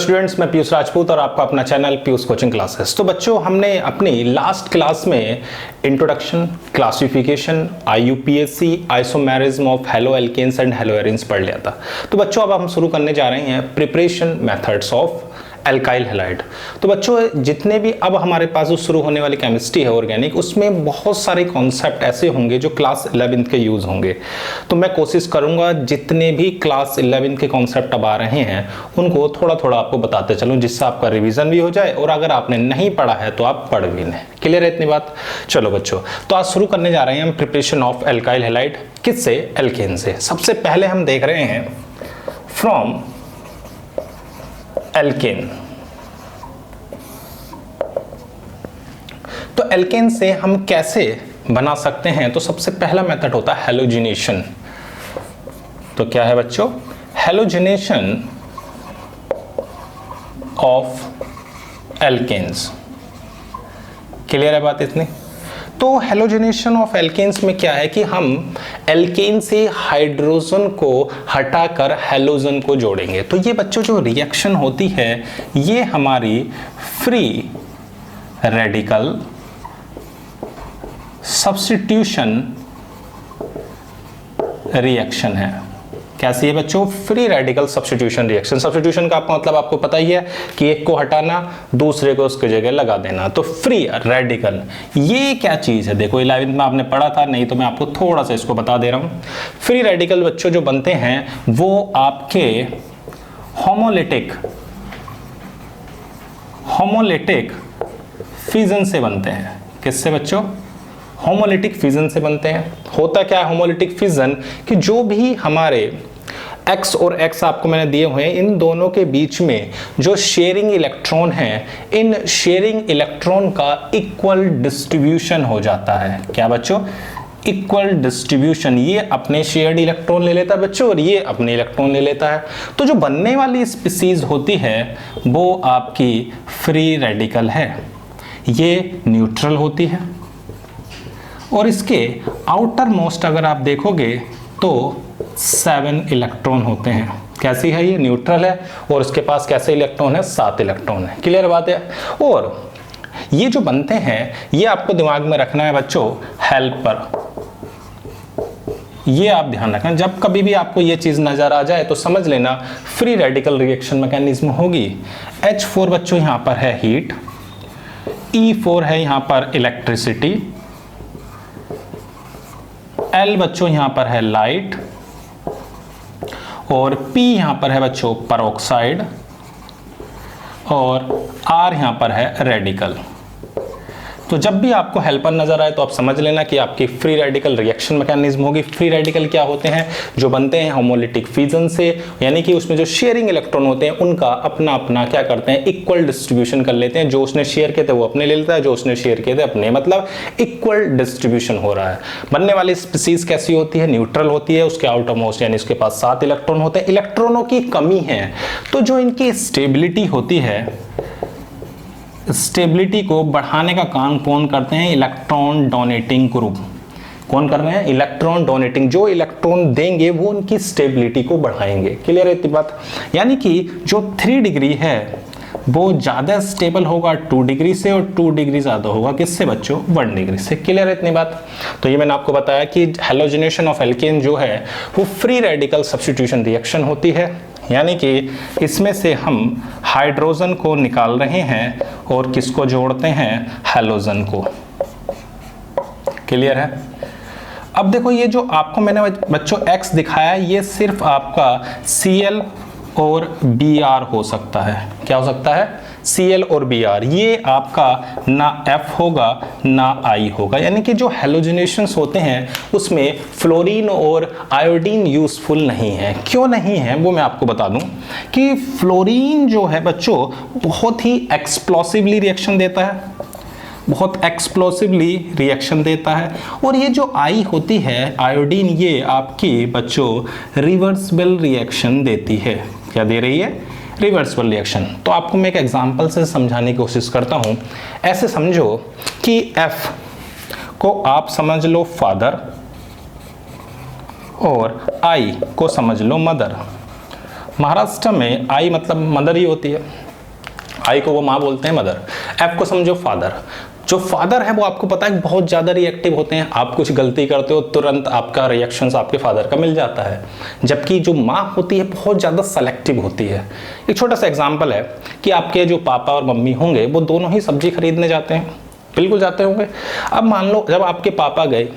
Students, मैं पीयूष राजपूत और आपका अपना चैनल पीयूष कोचिंग क्लासेस। तो बच्चों, हमने अपनी लास्ट क्लास में introduction, classification, IUPAC, isomerism of halo alkanes and halo arenes पढ़ लिया था। तो बच्चों, अब हम शुरू करने जा रहे हैं preparation methods of alkyl halide. तो बच्चों, जितने भी अब हमारे पास जो शुरू होने वाली केमिस्ट्री है ऑर्गेनिक, उसमें बहुत सारे कॉन्सेप्ट ऐसे होंगे जो क्लास 11th के यूज होंगे। तो मैं कोशिश करूंगा जितने भी क्लास 11th के कॉन्सेप्ट अब आ रहे हैं उनको थोड़ा थोड़ा आपको बताते चलूं, जिससे आपका रिवीजन भी हो जाए और अगर आपने नहीं पढ़ा है तो आप पढ़ भी लें। क्लियर है इतनी बात? चलो बच्चों, तो आज शुरू करने जा रहे हैं हम प्रिपरेशन ऑफ एल्काइल हैलाइड। किससे? एल्केन से। सबसे पहले हम देख रहे हैं फ्रॉम एल्केन। तो एल्केन से हम कैसे बना सकते हैं? तो सबसे पहला मेथड होता है हैलोजिनेशन। तो क्या है बच्चों? Halogenation of alkanes. क्लियर है बात इतनी? तो हैलोजिनेशन ऑफ एल्केन्स में क्या है कि हम एल्केन से हाइड्रोजन को हटाकर हैलोजन को जोड़ेंगे। तो ये बच्चों जो रिएक्शन होती है ये हमारी फ्री रेडिकल सब्स्टिट्यूशन रिएक्शन है। कैसी है बच्चों? Free radical substitution reaction. Substitution का आपका मतलब आपको पता ही है कि एक को हटाना, दूसरे को उसकी जगह लगा देना। तो फ्री रेडिकल ये क्या चीज है? देखो 11th में आपने पढ़ा था, नहीं तो मैं आपको थोड़ा सा इसको बता दे रहा हूं। फ्री रेडिकल बच्चों जो बनते हैं वो आपके होमोलिटिक फिजन से बनते हैं। किससे बच्चों? होमोलिटिक फिजन से बनते हैं। होता क्या है होमोलिटिक फिजन? कि जो भी हमारे X और X आपको मैंने दिए हुए हैं, इन दोनों के बीच में जो शेयरिंग इलेक्ट्रॉन है, इन शेयरिंग इलेक्ट्रॉन का इक्वल डिस्ट्रीब्यूशन हो जाता है। क्या बच्चों? Equal distribution. ये अपने शेयर्ड इलेक्ट्रॉन ले लेता है बच्चों और ये अपने इलेक्ट्रॉन ले लेता है। तो जो बनने वाली स्पीसीज होती है वो आपकी फ्री रेडिकल है, ये न्यूट्रल होती है और इसके आउटर मोस्ट अगर आप देखोगे तो 7 इलेक्ट्रॉन होते हैं। कैसी है ये? न्यूट्रल है और उसके पास कैसे इलेक्ट्रॉन है? 7 इलेक्ट्रॉन है। क्लियर बात है? और ये जो बनते हैं ये आपको दिमाग में रखना है बच्चों, हेल्पर। ये आप ध्यान रखना, जब कभी भी आपको ये चीज नजर आ जाए तो समझ लेना फ्री रेडिकल रिएक्शन मैकेनिज्म होगी। H4 बच्चों यहां पर है हीट, E4 है यहां पर इलेक्ट्रिसिटी, L बच्चों यहां पर है लाइट और P यहां पर है बच्चों पेरोक्साइड और R यहां पर है रेडिकल। तो जब भी आपको हेल्पर नजर आए तो आप समझ लेना कि आपकी फ्री रेडिकल रिएक्शन मैकेनिज्म होगी। फ्री रेडिकल क्या होते हैं? जो बनते हैं होमोलिटिक फिजन से, यानी कि उसमें जो शेयरिंग इलेक्ट्रॉन होते हैं उनका अपना अपना क्या करते हैं? इक्वल डिस्ट्रीब्यूशन कर लेते हैं। जो उसने शेयर किए थे वो अपने ले लेता है, जो उसने शेयर किए थे अपने, मतलब इक्वल डिस्ट्रीब्यूशन हो रहा है। बनने वाली स्पीसीज कैसी होती है? न्यूट्रल होती है। उसके आउटर मोस्ट यानी उसके पास 7 इलेक्ट्रॉन होते हैं। इलेक्ट्रॉनों की कमी है तो जो इनकी स्टेबिलिटी होती है, स्टेबिलिटी को बढ़ाने का काम कौन करते हैं? Electron donating group. कौन कर रहे हैं? Electron donating. जो इलेक्ट्रॉन देंगे वो उनकी स्टेबिलिटी को बढ़ाएंगे। क्लियर है इतनी बात? यानी कि जो 3 डिग्री है वो ज्यादा स्टेबल होगा 2 डिग्री से और 2 डिग्री ज्यादा होगा किससे बच्चों? 1 डिग्री से। क्लियर है इतनी बात? तो ये मैंने आपको बताया कि हैलोजिनेशन ऑफ एल्केन जो है वो फ्री रेडिकल सब्स्टिट्यूशन रिएक्शन होती है, यानी कि इसमें से हम हाइड्रोजन को निकाल रहे हैं और किसको जोड़ते हैं? हैलोजन को। क्लियर है? अब देखो ये जो आपको मैंने बच्चों X दिखाया ये सिर्फ आपका Cl और Br हो सकता है। क्या हो सकता है? Cl और Br। ये आपका ना F होगा ना I होगा। यानी कि जो हैलोजिनेशंस होते हैं उसमें फ्लोरीन और आयोडीन यूजफुल नहीं है। क्यों नहीं है वो मैं आपको बता दूं कि फ्लोरीन जो है बच्चों बहुत ही एक्सप्लोसिवली रिएक्शन देता है, बहुत एक्सप्लोसिवली रिएक्शन देता है। और ये जो I होती है आयोडीन, ये आपकी बच्चों रिवर्सिबल रिएक्शन देती है। क्या दे रही है? Reversible reaction. तो आपको मैं एक एग्जांपल से समझाने की कोशिश करता हूं। ऐसे समझो कि F को आप समझ लो फादर और I को समझ लो मदर। महाराष्ट्र में आई मतलब मदर ही होती है, आई को वो माँ बोलते हैं मदर, एफ को समझो फादर। जो फादर है वो आपको पता है बहुत ज़्यादा रिएक्टिव होते हैं, आप कुछ गलती करते हो तुरंत आपका रिएक्शंस आपके फादर का मिल जाता है, जबकि जो माँ होती है बहुत ज़्यादा सेलेक्टिव होती है। एक छोटा सा एग्जांपल है कि आपके जो पापा और मम्मी होंगे वो दोनों ही सब्जी खरीदने जाते हैं, बिल्कुल जाते होंगे। अब मान लो जब आपके पापा गए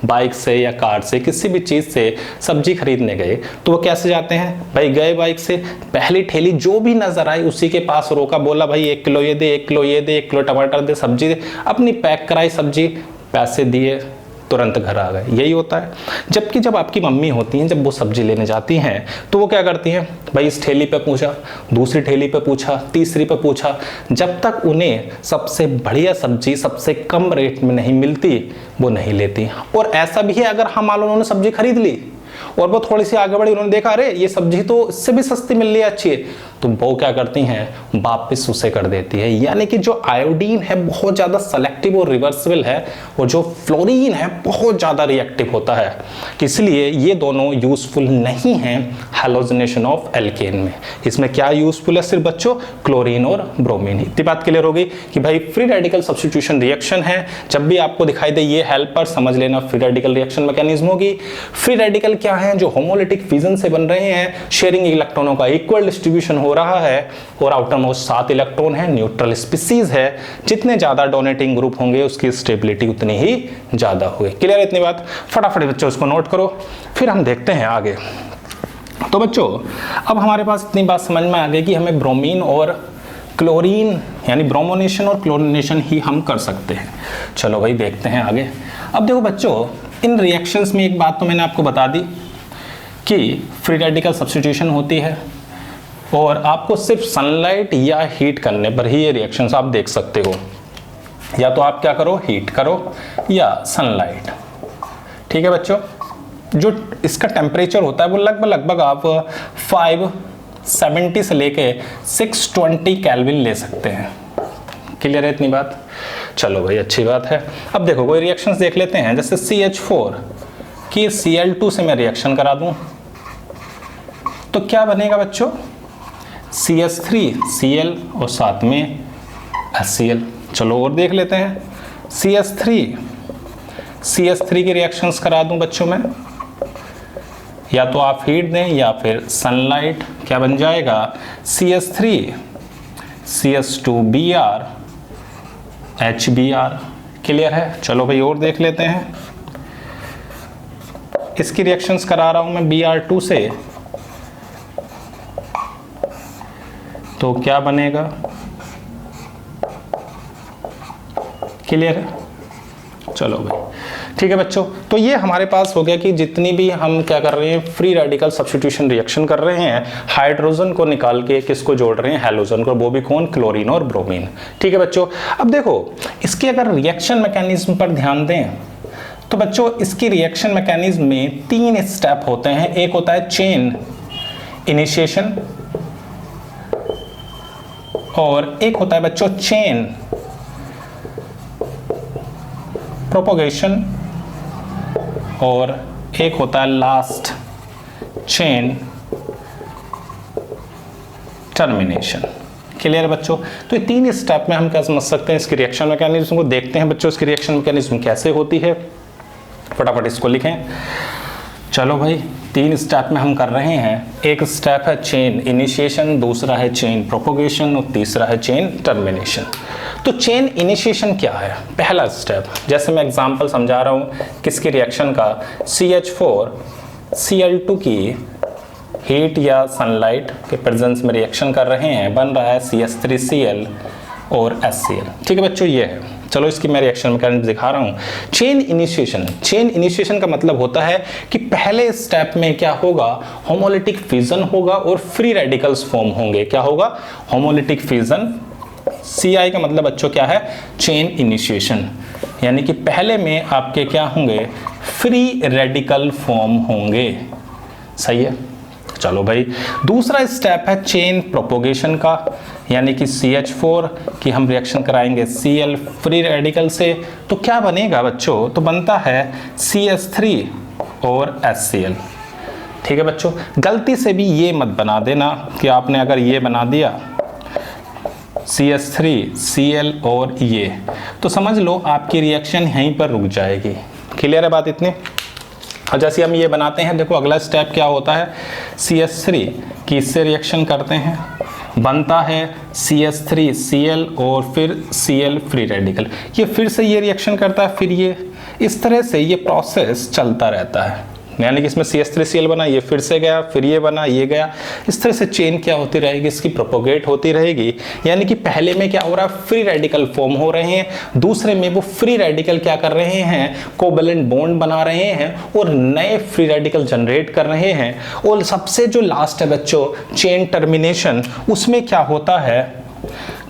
बाइक से या कार से किसी भी चीज़ से सब्जी खरीदने गए तो वो कैसे जाते हैं भाई, गए बाइक से, पहली ठेली जो भी नजर आई उसी के पास रोका, बोला भाई 1 किलो ये दे, 1 किलो ये दे, 1 किलो टमाटर दे, सब्जी दे, अपनी पैक कराई सब्जी, पैसे दिए, तुरंत घर आ गए, यही होता है। जबकि जब आपकी मम्मी होती हैं, जब वो सब्जी लेने जाती हैं तो वो क्या करती हैं भाई, इस ठेली पे पूछा, दूसरी ठेली पे पूछा, तीसरी पे पूछा, जब तक उन्हें सबसे बढ़िया सब्जी सबसे कम रेट में नहीं मिलती वो नहीं लेती। और ऐसा भी है अगर हम मान लो उन्होंने सब्जी खरीद ली और वो थोड़ी सी आगे बढ़ी, उन्होंने देखा अरे ये सब्जी तो इससे भी सस्ती मिल रही है, अच्छी है, तो वो क्या करती हैं वापस उसे कर देती है। यानी कि जो आयोडीन है बहुत ज़्यादा सेलेक्टिव और रिवर्सिबल है, और जो फ्लोरीन है बहुत ज़्यादा रिएक्टिव होता है, इसलिए ये दोनों यूजफुल नहीं हैं हैलोजिनेशन ऑफ एल्केन में। इसमें क्या यूजफुल है सिर्फ बच्चों, क्लोरीन और ब्रोमीन। इतनी बात क्लियर होगी कि भाई फ्री रेडिकल सब्स्टिट्यूशन रिएक्शन है, जब भी आपको दिखाई दे ये हेल्पर समझ लेना फ्री रेडिकल रिएक्शन मैकेनिज्म होगी। फ्री रेडिकल क्या है, जो होमोलिटिक फिजन से बन रहे हैं, शेयरिंग इलेक्ट्रॉनों का इक्वल डिस्ट्रीब्यूशन हो रहा है, और आउटर मोस्ट 7 इलेक्ट्रॉन है, न्यूट्रल स्पीसीज है, जितने ज्यादा डोनेटिंग ग्रुप होंगे उसकी स्टेबिलिटी उतनी ही ज्यादा होगी। क्लियर इतनी बात, फटाफट बच्चों इसको नोट करो, फिर हम देखते हैं आगे। तो बच्चों अब हमारे पास इतनी बात समझ में आ गई कि हमें ब्रोमीन और क्लोरीन यानी ब्रोमोनेशन और क्लोरिनेशन ही हम कर सकते हैं। चलो भाई देखते हैं आगे। अब देखो बच्चों, इन रिएक्शंस में एक बात तो मैंने आपको बता दी कि फ्री रेडिकल सब्स्टिट्यूशन होती है, और आपको सिर्फ सनलाइट या हीट करने पर ही ये रिएक्शंस आप देख सकते हो। या तो आप क्या करो, हीट करो या सनलाइट। ठीक है बच्चों, जो इसका टेम्परेचर होता है वो लगभग आप 570 से लेके 620 केल्विन ले सकते हैं। क्लियर है इतनी बात? चलो भाई अच्छी बात है। अब देखो कोई रिएक्शंस देख लेते हैं, जैसे CH4 की Cl2 से मैं रिएक्शन करा दूं तो क्या बनेगा बच्चों, CH3 Cl और साथ में HCl। चलो और देख लेते हैं, CH3 की रिएक्शंस करा दूं बच्चों में, या तो आप हीट दें या फिर सनलाइट, क्या बन जाएगा CH3 CH2Br HBr। क्लियर है? चलो भाई और देख लेते हैं, इसकी रिएक्शंस करा रहा हूं मैं Br2 से, तो क्या बनेगा? क्लियर है? चलो भाई ठीक है बच्चों, तो ये हमारे पास हो गया कि जितनी भी हम क्या कर रहे हैं, फ्री रेडिकल सब्स्टिट्यूशन रिएक्शन कर रहे हैं, हाइड्रोजन को निकाल के किसको जोड़ रहे हैं, हैलोजन को, वो भी कौन, क्लोरीन और ब्रोमीन। ठीक है बच्चों, अब देखो इसके अगर रिएक्शन मैकेनिज्म पर ध्यान दें तो बच्चों इसकी रिएक्शन मैकेनिज्म में 3 स्टेप होते हैं। एक होता है चेन इनिशिएशन, और एक होता है बच्चों चेन प्रोपोगेशन, और एक होता है लास्ट चेन टर्मिनेशन। क्लियर है बच्चों? तो ये 3 स्टेप में हम क्या समझ सकते हैं इसकी रिएक्शन मैकेनिज्म को। देखते हैं बच्चों इसकी रिएक्शन मैकेनिज्म कैसे होती है, फटाफट इसको लिखें। चलो भाई 3 स्टेप में हम कर रहे हैं। एक स्टेप है चेन इनिशिएशन, दूसरा है चेन प्रोपोगेशन और तीसरा है चेन टर्मिनेशन। तो चेन इनिशिएशन क्या है? पहला स्टेप, जैसे मैं एग्जांपल समझा रहा हूँ किसकी रिएक्शन का, CH4 Cl2 की हीट या सनलाइट के प्रेजेंस में रिएक्शन कर रहे हैं, बन रहा है CH3Cl और HCl। ठीक है बच्चों, ये है। चलो इसकी मैं रिएक्शन मैकेनिज्म दिखा रहा हूँ। चेन इनिशिएशन का मतलब होता है कि पहले स्टेप में क्या होगा, होमोलिटिक फिजन होगा और फ्री रेडिकल्स फॉर्म होंगे। क्या होगा? Homolytic fission. CI का मतलब बच्चों क्या है, चेन इनिशिएशन, यानी कि पहले में आपके क्या होंगे, फ्री रेडिकल फॉर्म होंगे। सही है? चलो भाई दूसरा स्टेप है चेन प्रोपोगेशन का, यानी कि CH4 की हम रिएक्शन कराएंगे Cl फ्री रेडिकल से, तो क्या बनेगा बच्चों, तो बनता है CH3 और HCl। ठीक है बच्चों, गलती से भी ये मत बना देना कि आपने अगर ये बना दिया CH3 Cl और ये, तो समझ लो आपकी रिएक्शन यहीं पर रुक जाएगी। क्लियर है बात इतनी? और जैसे हम ये बनाते हैं, देखो अगला स्टेप क्या होता है, CH3 की इससे रिएक्शन करते हैं, बनता है CH3 Cl और फिर Cl फ्री रेडिकल, ये फिर से ये रिएक्शन करता है, फिर ये, इस तरह से ये प्रोसेस चलता रहता है। यानी कि इसमें CH3 Cl बना, ये फिर से गया, फिर ये बना, ये गया, इस तरह से चेन क्या होती रहेगी, इसकी प्रोपोगेट होती रहेगी। यानी कि पहले में क्या हो रहा है, फ्री रेडिकल फॉर्म हो रहे हैं, दूसरे में वो फ्री रेडिकल क्या कर रहे हैं, कोवेलेंट बॉन्ड बना रहे हैं और नए फ्री रेडिकल जनरेट कर रहे हैं। और सबसे जो लास्ट है बच्चों चेन टर्मिनेशन, उसमें क्या होता है,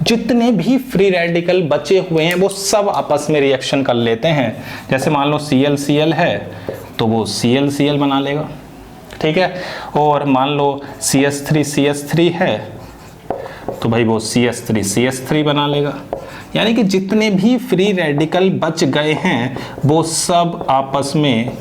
जितने भी फ्री रेडिकल बचे हुए हैं वो सब आपस में रिएक्शन कर लेते हैं। जैसे मान लो Cl Cl है तो वो Cl Cl बना लेगा, ठीक है, और मान लो CH3 CH3 है तो भाई वो CH3 CH3 बना लेगा। यानी कि जितने भी फ्री रेडिकल बच गए हैं वो सब आपस में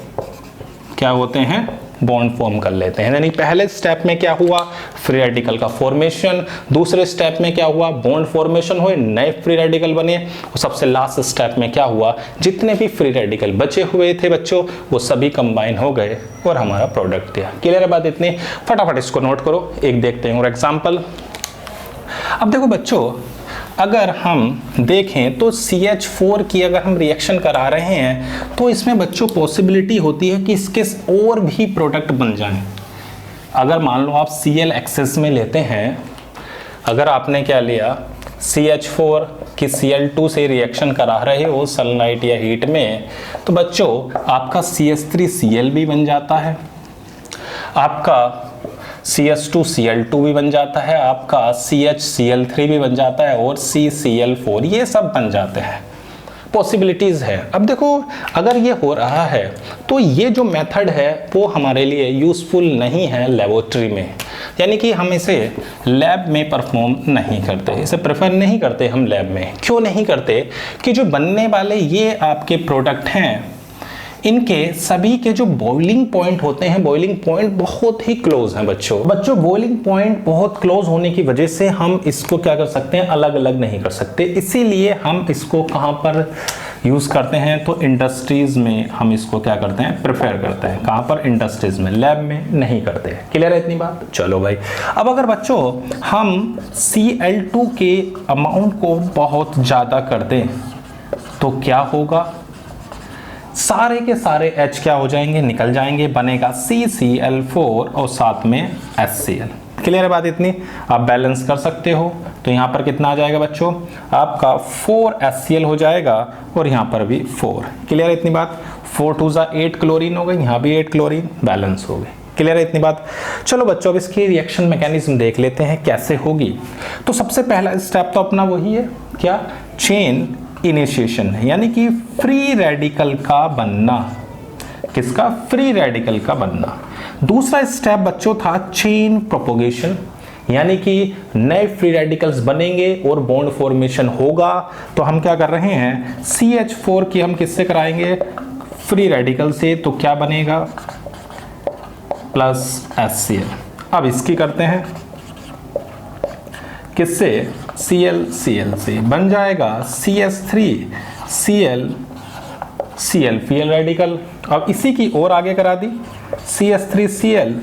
क्या होते हैं, बॉन्ड फॉर्म कर लेते हैं। यानी पहले स्टेप में क्या हुआ, फ्री रेडिकल का फॉर्मेशन, दूसरे स्टेप में क्या हुआ, बॉन्ड फॉर्मेशन हुए, नए फ्री रेडिकल बने, और सबसे लास्ट स्टेप में क्या हुआ, जितने भी फ्री रेडिकल बचे हुए थे बच्चों वो सभी कंबाइन हो गए और हमारा प्रोडक्ट दिया। क्लियर है बात इतनी? फटाफट इसको नोट करो, एक देखते हैं और एग्जाम्पल। अब देखो बच्चों, अगर हम देखें तो CH4 की अगर हम रिएक्शन करा रहे हैं तो इसमें बच्चों पॉसिबिलिटी होती है कि इसके और भी प्रोडक्ट बन जाएं। अगर मान लो आप Cl एक्सेस में लेते हैं, अगर आपने क्या लिया CH4 की Cl2 से रिएक्शन करा रहे हो सनलाइट या हीट में, तो बच्चों आपका CH3 Cl भी बन जाता है, आपका CH2 Cl2 भी बन जाता है, आपका CH Cl3 भी बन जाता है और CCl4, ये सब बन जाते हैं, पॉसिबिलिटीज़ है। अब देखो अगर ये हो रहा है तो ये जो मेथड है वो हमारे लिए यूज़फुल नहीं है लेबोरेटरी में, यानी कि हम इसे लैब में परफॉर्म नहीं करते, इसे प्रेफर नहीं करते हम लैब में। क्यों नहीं करते, कि जो बनने वाले ये आपके प्रोडक्ट हैं इनके सभी के जो बॉइलिंग पॉइंट होते हैं, बॉइलिंग पॉइंट बहुत ही क्लोज हैं बच्चों बॉइलिंग पॉइंट बहुत क्लोज होने की वजह से हम इसको क्या कर सकते हैं, अलग अलग नहीं कर सकते। इसीलिए हम इसको कहाँ पर यूज़ करते हैं, तो इंडस्ट्रीज़ में हम इसको क्या करते हैं, प्रेफर करते हैं। कहाँ पर, इंडस्ट्रीज़ में, लैब में नहीं करते। क्लियर है इतनी बात? चलो भाई, अब अगर बच्चों हम Cl2 के अमाउंट को बहुत ज़्यादा कर दें तो क्या होगा, सारे के सारे H क्या हो जाएंगे, निकल जाएंगे, बनेगा CCl4 और साथ में HCl। क्लियर है बात इतनी? आप बैलेंस कर सकते हो, तो यहाँ पर कितना आ जाएगा बच्चों, आपका 4 HCl हो जाएगा और यहाँ पर भी 4। क्लियर है इतनी बात? 4 2 8 क्लोरीन हो गई, यहाँ भी 8 क्लोरीन, बैलेंस हो गई। क्लियर है इतनी बात? चलो बच्चों अब इसकी रिएक्शन मैकेनिज्म देख लेते हैं कैसे होगी। तो सबसे पहला स्टेप तो अपना वही है, क्या, चेन इनिशिएशन है, यानी कि फ्री रेडिकल का बनना। किसका? फ्री रेडिकल का बनना। दूसरा स्टेप बच्चों था चेन प्रोपोगेशन, यानी कि नए फ्री रेडिकल्स बनेंगे और बॉन्ड फॉर्मेशन होगा। तो हम क्या कर रहे हैं, CH4 की हम किससे कराएंगे, फ्री रेडिकल से, तो क्या बनेगा, प्लस HCl। अब इसकी करते हैं किससे, Cl Cl से, बन जाएगा CH3 Cl Cl free radical. अब इसी की और आगे करा दी, CH3 Cl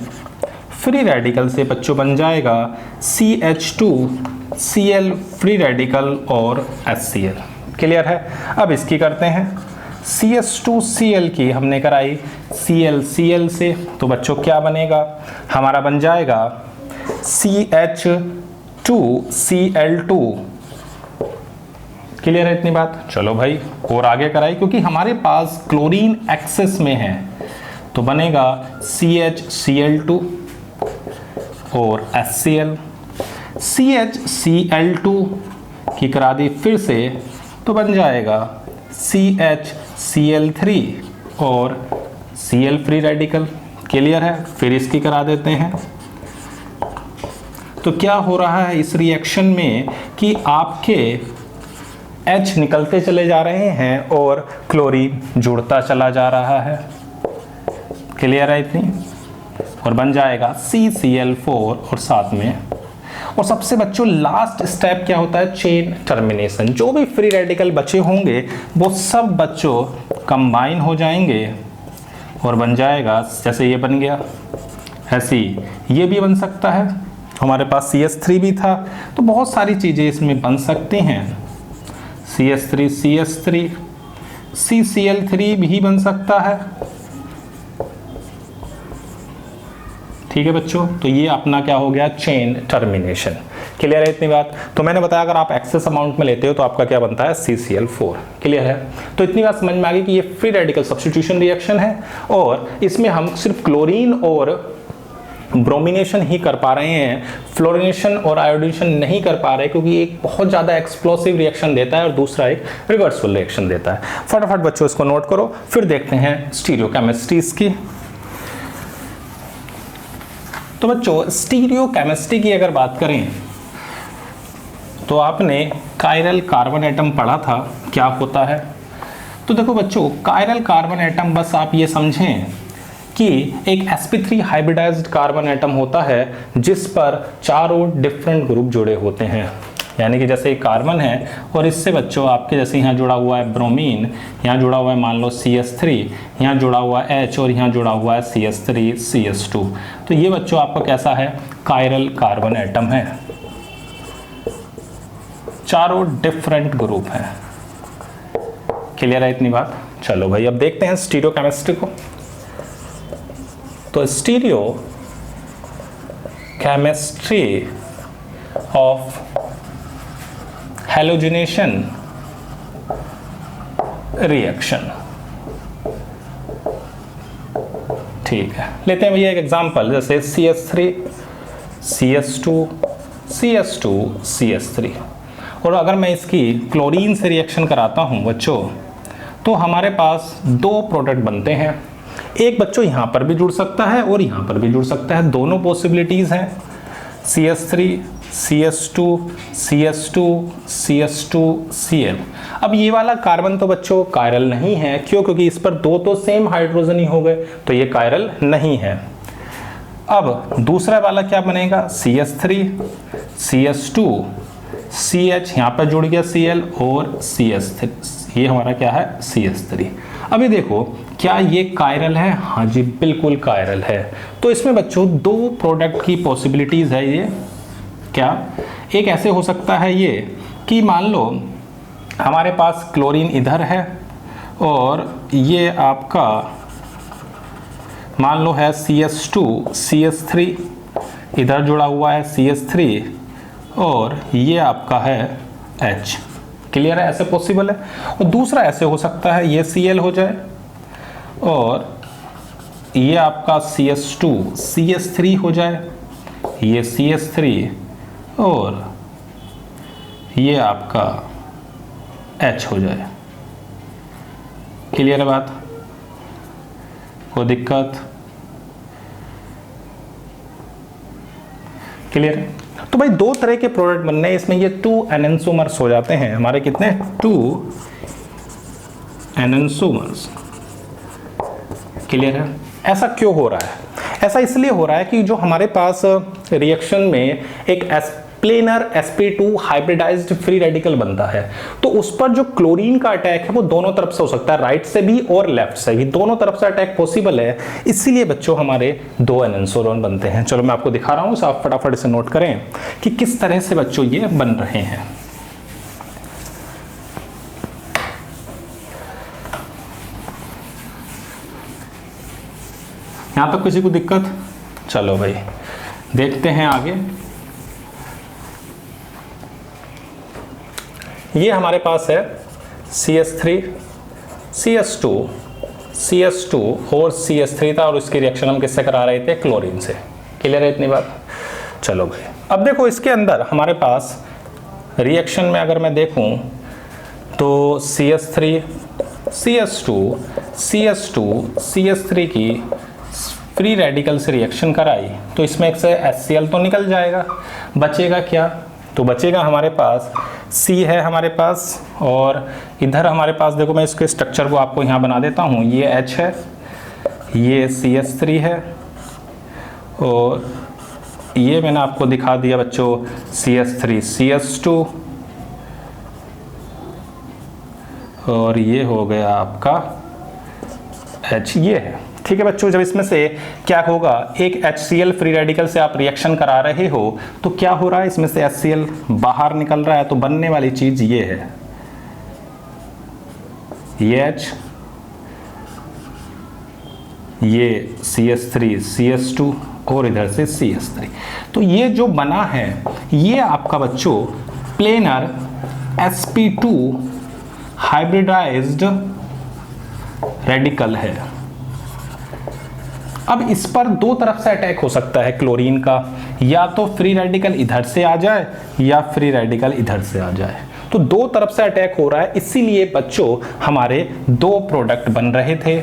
फ्री रेडिकल से बच्चों बन जाएगा CH2 Cl फ्री रेडिकल और HCl। क्लियर है? अब इसकी करते हैं, CH2 Cl की हमने कराई Cl Cl से, तो बच्चों क्या बनेगा, हमारा बन जाएगा CH2 Cl2। क्लियर है इतनी बात? चलो भाई और आगे कराई, क्योंकि हमारे पास क्लोरीन एक्सेस में है, तो बनेगा CH Cl2 और HCl। CH Cl2 की करा दी फिर से, तो बन जाएगा CH Cl3 और Cl फ्री रेडिकल। क्लियर है? फिर इसकी करा देते हैं, तो क्या हो रहा है इस रिएक्शन में कि आपके H निकलते चले जा रहे हैं और क्लोरीन जुड़ता चला जा रहा है। क्लियर है इतनी? और बन जाएगा CCl4 और साथ में, और सबसे बच्चों लास्ट स्टेप क्या होता है, चेन टर्मिनेशन। जो भी फ्री रेडिकल बचे होंगे वो सब बच्चों कंबाइन हो जाएंगे और बन जाएगा, जैसे ये बन गया ऐसे ही ये भी बन सकता है, हमारे पास CH3 भी था, तो बहुत सारी चीज़ें इसमें बन सकती हैं। CH3 CH3 CCl3 भी बन सकता है, ठीक है बच्चों। तो ये अपना क्या हो गया, चेन टर्मिनेशन। क्लियर है इतनी बात। तो मैंने बताया अगर आप एक्सेस अमाउंट में लेते हो तो आपका क्या बनता है, CCl4। क्लियर है। तो इतनी बात समझ में आ गई कि ये फ्री रेडिकल सब्स्टिट्यूशन रिएक्शन है और इसमें हम सिर्फ क्लोरीन और ब्रोमिनेशन ही कर पा रहे हैं, फ्लोरिनेशन और आयोडीनेशन नहीं कर पा रहे, क्योंकि एक बहुत ज़्यादा एक्सप्लोसिव रिएक्शन देता है और दूसरा एक रिवर्सिबल रिएक्शन देता है। फटाफट बच्चों इसको नोट करो, फिर देखते हैं स्टीरियोकेमिस्ट्री की। तो बच्चों स्टीरियोकेमिस्ट्री की अगर बात करें तो आपने कायरल कार्बन एटम पढ़ा था, क्या होता है। तो देखो बच्चों कायरल कार्बन एटम, बस आप ये समझें कि एक sp3 हाइब्रिडाइज्ड कार्बन एटम होता है जिस पर चारों डिफरेंट ग्रुप जुड़े होते हैं। यानी कि जैसे एक कार्बन है और इससे बच्चों आपके जैसे यहाँ जुड़ा हुआ है ब्रोमीन, यहाँ जुड़ा हुआ है मान लो CH3, यहाँ जुड़ा हुआ है H और यहाँ जुड़ा हुआ है CH3 CH2। तो ये बच्चों आपका कैसा है, कायरल कार्बन एटम है, चारों डिफरेंट ग्रुप हैं। क्लियर है इतनी बात। चलो भाई अब देखते हैं स्टीरियोकेमिस्ट्री को। तो stereo chemistry of halogenation reaction, ठीक है। लेते हैं भैया एक एग्जांपल, जैसे CH3 CH2 CH2 CH3, और अगर मैं इसकी क्लोरीन से रिएक्शन कराता हूं बच्चों तो हमारे पास दो प्रोडक्ट बनते हैं। एक बच्चों यहाँ पर भी जुड़ सकता है और यहाँ पर भी जुड़ सकता है, दोनों पॉसिबिलिटीज़ हैं। CH3 CH2 CH2 CH2 Cl। अब ये वाला कार्बन तो बच्चों कायरल नहीं है, क्यों, क्योंकि इस पर दो तो सेम हाइड्रोजन ही हो गए, तो ये कायरल नहीं है। अब दूसरा वाला क्या बनेगा, CH3 CH2 CH, यहाँ पर जुड़ गया Cl और CH3, ये हमारा क्या है CH3। अभी देखो क्या ये कायरल है, हाँ जी बिल्कुल कायरल है। तो इसमें बच्चों दो प्रोडक्ट की पॉसिबिलिटीज़ है। ये क्या, एक ऐसे हो सकता है ये कि मान लो हमारे पास क्लोरीन इधर है और ये आपका मान लो है CH2 CH3, इधर जुड़ा हुआ है CH3 और ये आपका है H। क्लियर है, ऐसे पॉसिबल है। और दूसरा ऐसे हो सकता है ये Cl हो जाए और ये आपका CH2 CH3 हो जाए, ये CH3 और ये आपका H हो जाए। क्लियर है बात, कोई दिक्कत। क्लियर है। तो भाई दो तरह के प्रोडक्ट बनने हैं इसमें, ये 2 एनेंसोमर्स हो जाते हैं हमारे, कितने, 2 एनेंसोमर्स। क्लियर है। ऐसा क्यों हो रहा है, ऐसा इसलिए हो रहा है कि जो हमारे पास रिएक्शन में एक planar sp2 hybridised free radical बनता है, तो उस पर जो क्लोरीन का अटैक है वो दोनों तरफ से हो सकता है, राइट से भी और लेफ्ट से भी, दोनों तरफ से अटैक पॉसिबल है। इसीलिए बच्चों हमारे दो एनेंसोलोन बनते हैं। चलो मैं आपको दिखा रहा हूं, आप फटाफट से नोट करें कि किस तरह से बच्चों ये बन रहे हैं। यहां तक किसी को दिक्कत? चलो भाई देखते हैं आगे। ये हमारे पास है CH3 CH2 CH2 और CH3 था और उसकी रिएक्शन हम किससे करा रहे थे, क्लोरीन से। क्लियर है इतनी बात। चलो भाई अब देखो इसके अंदर हमारे पास रिएक्शन में अगर मैं देखूं तो CH3 CH2 CH2 CH3 की फ्री रेडिकल से रिएक्शन कराई तो इसमें एक से HCl तो निकल जाएगा, बचेगा क्या, तो बचेगा हमारे पास C है हमारे पास, और इधर हमारे पास देखो मैं इसके स्ट्रक्चर को आपको यहाँ बना देता हूँ, ये H है, ये CH3 है, और ये मैंने आपको दिखा दिया बच्चों CH3 CH2, और ये हो गया आपका H, ये है। ठीक है बच्चों, जब इसमें से क्या होगा, एक HCl फ्री रेडिकल से आप रिएक्शन करा रहे हो तो क्या हो रहा है, इसमें से HCl बाहर निकल रहा है, तो बनने वाली चीज ये है, ये H, ये CH3 CH2 और इधर से CH3। तो ये जो बना है ये आपका बच्चों प्लेनर sp2 हाइब्रिडाइज्ड रेडिकल है। अब इस पर दो तरफ से अटैक हो सकता है क्लोरीन का, या तो फ्री रेडिकल इधर से आ जाए या फ्री रेडिकल इधर से आ जाए, तो दो तरफ से अटैक हो रहा है, इसीलिए बच्चों हमारे दो प्रोडक्ट बन रहे थे।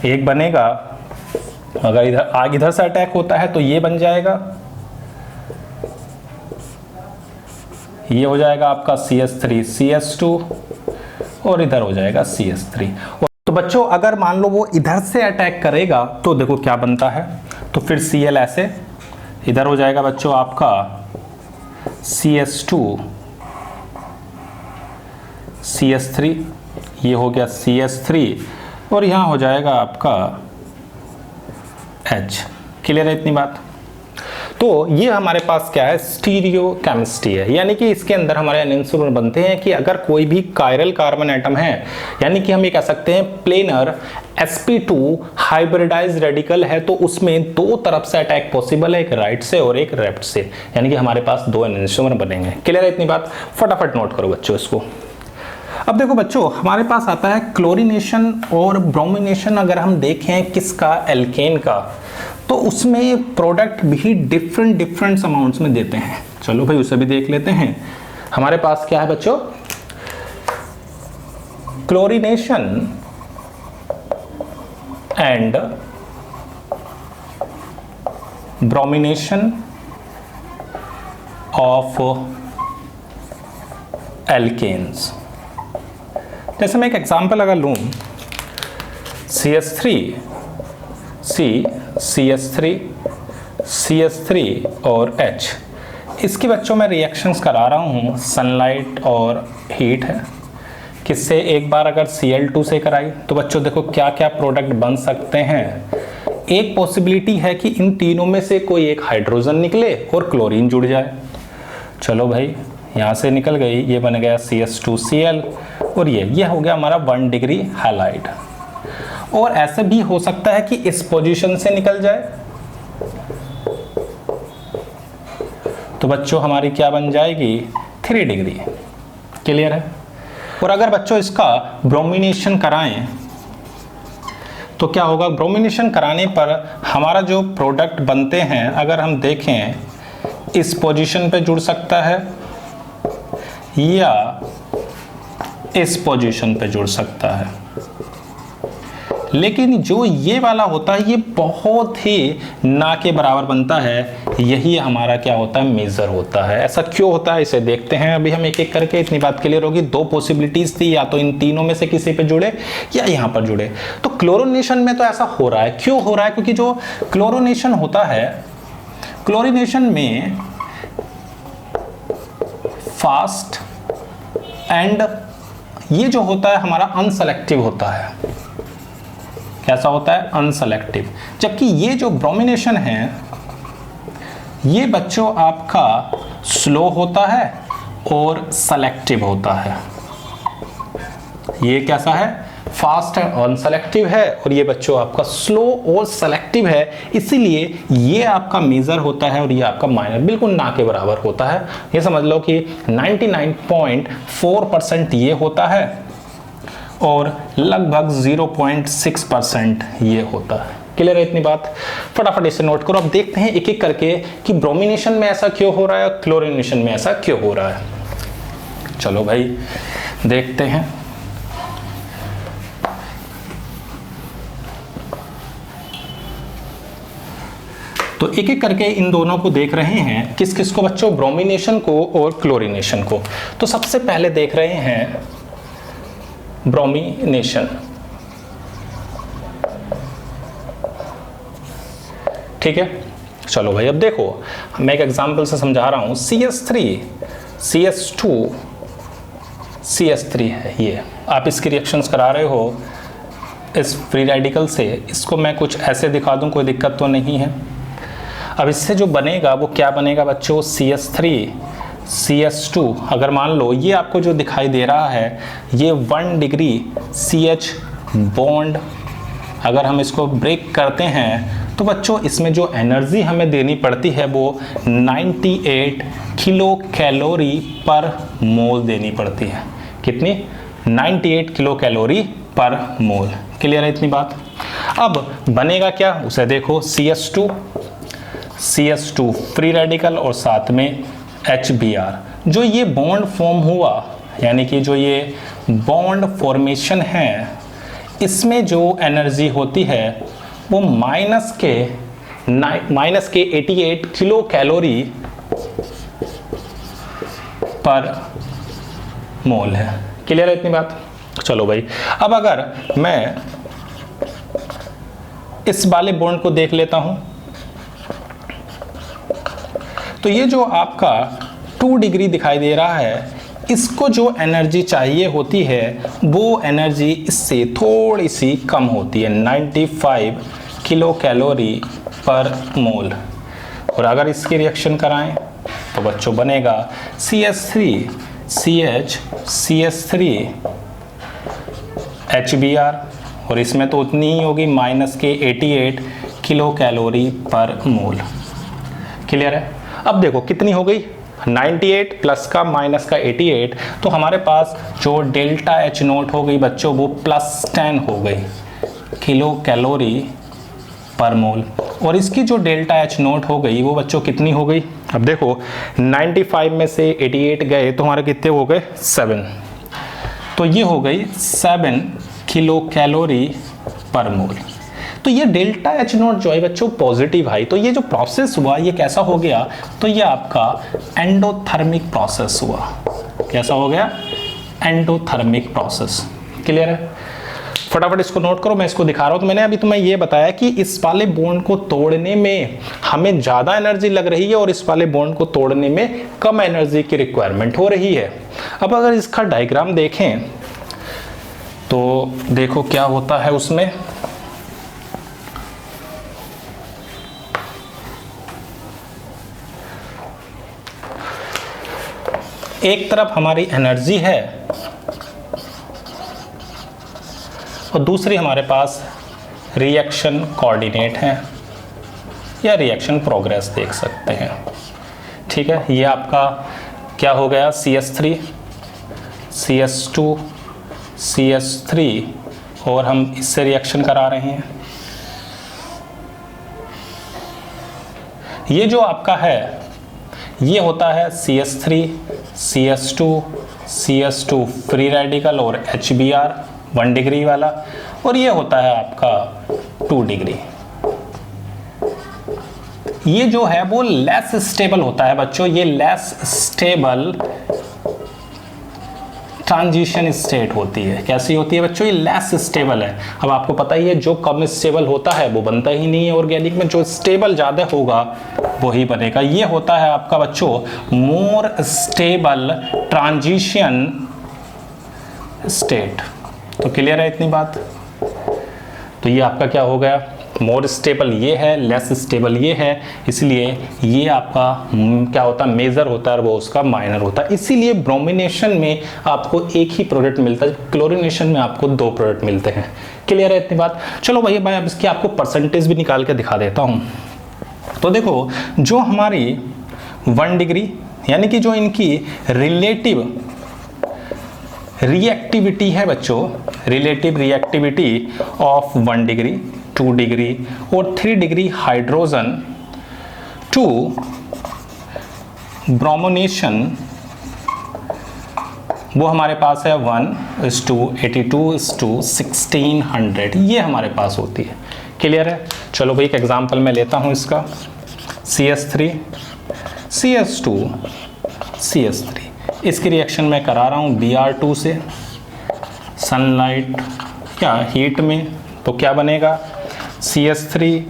एक बनेगा, अगर इधर से अटैक होता है तो ये बन जाएगा, ये हो जाएगा आपका CH3 CH2 और इधर हो जाएगा CH3। तो बच्चों अगर मान लो वो इधर से अटैक करेगा तो देखो क्या बनता है, तो फिर Cl ऐसे इधर हो जाएगा बच्चों आपका CH2 CH3, ये हो गया CH3 और यहाँ हो जाएगा आपका H। क्लियर है इतनी बात? तो ये हमारे पास क्या है, स्टीरियो केमिस्ट्री है, यानी कि इसके अंदर हमारे एनहांसर बनते हैं कि अगर कोई भी कायरल कार्बन एटम है, यानी कि हम ये कह सकते हैं प्लेनर sp2 हाइब्रिडाइज्ड रेडिकल है, तो उसमें दो तरफ से अटैक पॉसिबल है, एक राइट से और एक लेफ्ट से, यानी कि हमारे पास दो एनहांसर बनेंगे। क्लियर है इतनी बात? फटाफट नोट करो बच्चों इसको। अब देखो बच्चों हमारे पास आता है क्लोरीनेशन और ब्रोमिनेशन। अगर हम देखें किसका, एल्केन का, तो उसमें प्रोडक्ट भी डिफरेंट अमाउंट्स में देते हैं। चलो भाई उसे भी देख लेते हैं। हमारे पास क्या है बच्चों, chlorination and bromination of alkanes. जैसे मैं एक एग्जांपल अगर लूं, CH3 CH3 CH3 और H, इसकी बच्चों मैं रिएक्शंस करा रहा हूँ, सनलाइट और हीट है। किससे, एक बार अगर Cl2 से कराई तो बच्चों देखो क्या क्या प्रोडक्ट बन सकते हैं। एक पॉसिबिलिटी है कि इन तीनों में से कोई एक हाइड्रोजन निकले और क्लोरीन जुड़ जाए। चलो भाई यहाँ से निकल गई, ये बन गया CH2Cl और ये हो गया हमारा 1 डिग्री हैलाइड। और ऐसे भी हो सकता है कि इस पोजीशन से निकल जाए, तो बच्चों हमारी क्या बन जाएगी, 3 डिग्री। क्लियर है? और अगर बच्चों इसका ब्रोमिनेशन कराएं तो क्या होगा, ब्रोमिनेशन कराने पर हमारा जो प्रोडक्ट बनते हैं, अगर हम देखें इस पोजीशन पे जुड़ सकता है या इस पोजीशन पे जुड़ सकता है, लेकिन जो ये वाला होता है ये बहुत ही ना के बराबर बनता है। यही हमारा क्या होता है, मेजर होता है। ऐसा क्यों होता है इसे देखते हैं अभी हम एक एक करके। इतनी बात क्लियर होगी। दो पॉसिबिलिटीज थी, या तो इन तीनों में से किसी पे जुड़े या यहाँ पर जुड़े। तो क्लोरीनेशन में तो ऐसा हो रहा है। क्यों हो रहा है? क्योंकि जो क्लोरीनेशन होता है, क्लोरीनेशन में फास्ट एंड ये जो होता है हमारा अनसेलेक्टिव होता है। कैसा होता है? अनसेलेक्टिव। जबकि ये जो ब्रोमिनेशन है ये बच्चों आपका स्लो होता है और सेलेक्टिव होता है। ये कैसा है? फास्ट है, अनसेलेक्टिव है, और ये बच्चों आपका स्लो और सेलेक्टिव है। इसीलिए ये आपका मेजर होता है और ये आपका माइनर, बिल्कुल ना के बराबर होता है। ये समझ लो कि 99.4% ये होता है और लगभग 0.6% ये होता है। क्लियर है इतनी बात? फटाफट इसे नोट करो। अब देखते हैं एक एक करके कि ब्रोमिनेशन में ऐसा क्यों हो रहा है और क्लोरीनेशन में ऐसा क्यों हो रहा है। चलो भाई देखते हैं। तो एक एक करके इन दोनों को देख रहे हैं। किस किस को बच्चों? ब्रोमिनेशन को और क्लोरीनेशन को। तो सबसे पहले देख रहे हैं ब्रोमिनेशन। ठीक है, चलो भाई अब देखो मैं एक एग्जांपल से समझा रहा हूँ। CS3 CS2 CS3 है, ये आप इसकी रिएक्शंस करा रहे हो इस फ्री रेडिकल से, इसको मैं कुछ ऐसे दिखा दूँ, कोई दिक्कत तो नहीं है। अब इससे जो बनेगा वो क्या बनेगा बच्चों, CS3 CS2, अगर मान लो ये आपको जो दिखाई दे रहा है ये 1 डिग्री CH बॉन्ड, अगर हम इसको ब्रेक करते हैं तो बच्चों इसमें जो एनर्जी हमें देनी पड़ती है वो 98 किलो कैलोरी पर मोल देनी पड़ती है। कितनी? 98 किलो कैलोरी पर मोल। क्लियर है इतनी बात? अब बनेगा क्या उसे देखो, CS2 फ्री रेडिकल और साथ में HBr, जो ये बॉन्ड फॉर्म हुआ, यानी कि जो ये बॉन्ड फॉर्मेशन है इसमें जो एनर्जी होती है वो माइनस के 88 किलो कैलोरी पर मोल है। क्लियर है इतनी बात? चलो भाई अब अगर मैं इस वाले बॉन्ड को देख लेता हूं तो ये जो आपका 2 डिग्री दिखाई दे रहा है, इसको जो एनर्जी चाहिए होती है वो एनर्जी इससे थोड़ी सी कम होती है, 95 किलो कैलोरी पर मोल। और अगर इसकी रिएक्शन कराएं तो बच्चों बनेगा CS3 CH CS3 HBr, और इसमें तो उतनी ही होगी माइनस के 88 किलो कैलोरी पर मोल। क्लियर है? अब देखो कितनी हो गई, 98 प्लस का माइनस का 88, तो हमारे पास जो डेल्टा H नोट हो गई बच्चों वो +10 हो गई किलो कैलोरी पर मोल। और इसकी जो डेल्टा H नोट हो गई वो बच्चों कितनी हो गई, अब देखो 95 में से 88 गए तो हमारे कितने हो गए, 7, तो ये हो गई 7 किलो कैलोरी पर मोल। तो ये डेल्टा H नोट जो है बच्चों पॉजिटिव है, तो ये जो प्रोसेस हुआ ये कैसा हो गया, तो ये आपका एंडोथर्मिक प्रोसेस हुआ। कैसा हो गया? Endothermic process. क्लियर है? फटाफट इसको नोट करो, मैं इसको दिखा रहा हूं। तो मैंने अभी तुम्हें ये बताया कि इस वाले बॉन्ड को तोड़ने में हमें ज्यादा एनर्जी लग रही है और इस वाले बॉन्ड को तोड़ने में कम एनर्जी की रिक्वायरमेंट हो रही है। अब अगर इसका डायग्राम देखें तो देखो क्या होता है उसमें, एक तरफ हमारी एनर्जी है और दूसरी हमारे पास रिएक्शन कोऑर्डिनेट है या रिएक्शन प्रोग्रेस देख सकते हैं। ठीक है, ये आपका क्या हो गया, CS3 CS2 CS3, और हम इससे रिएक्शन करा रहे हैं। ये जो आपका है ये होता है CS3 CS2 फ्री रेडिकल और HBr 1 डिग्री वाला, और ये होता है आपका 2 डिग्री। ये जो है वो लेस स्टेबल होता है बच्चों, ये लेस स्टेबल ट्रांजिशन स्टेट होती है। कैसी होती है बच्चों? ये लेस स्टेबल है। अब आपको पता ही है जो कम स्टेबल होता है वो बनता ही नहीं है ऑर्गेनिक में, जो स्टेबल ज़्यादा होगा वही बनेगा। ये होता है आपका बच्चों मोर स्टेबल ट्रांजिशन स्टेट। तो क्लियर है इतनी बात? तो ये आपका क्या हो गया, मोर स्टेबल ये है, लेस स्टेबल ये है, इसलिए ये आपका क्या होता है, मेजर होता है और वो उसका माइनर होता है। इसीलिए ब्रोमिनेशन में आपको एक ही प्रोडक्ट मिलता है, क्लोरीनेशन में आपको 2 प्रोडक्ट मिलते हैं। क्लियर है इतनी बात? चलो भैया भाई अब इसकी आपको परसेंटेज भी निकाल के दिखा देता हूँ। तो देखो जो हमारी 1 डिग्री यानी कि जो इनकी रिलेटिव रिएक्टिविटी है बच्चों, relative reactivity of 1 degree 2 degree और 3 डिग्री हाइड्रोजन टू ब्रोमोनेशन, वो हमारे पास है 1:82:1600, ये हमारे पास होती है। क्लियर है? चलो भाई एक एग्जांपल मैं लेता हूं इसका, CS3 CS2 CS3, इसकी रिएक्शन मैं करा रहा हूं Br2 से सनलाइट क्या हीट में, तो क्या बनेगा CS3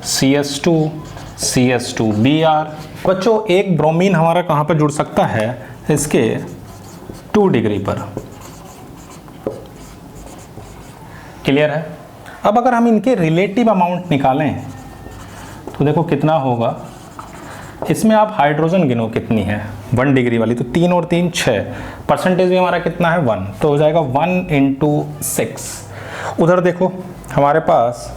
CS2 CS2Br। बच्चों एक ब्रोमीन हमारा कहाँ पर जुड़ सकता है, इसके 2 डिग्री पर। क्लियर है। अब अगर हम इनके रिलेटिव अमाउंट निकालें तो देखो कितना होगा। इसमें आप हाइड्रोजन गिनो कितनी है, 1 डिग्री वाली, तो 3 और 3 6, परसेंटेज भी हमारा कितना है 1, तो हो जाएगा 1 × 6। उधर देखो हमारे पास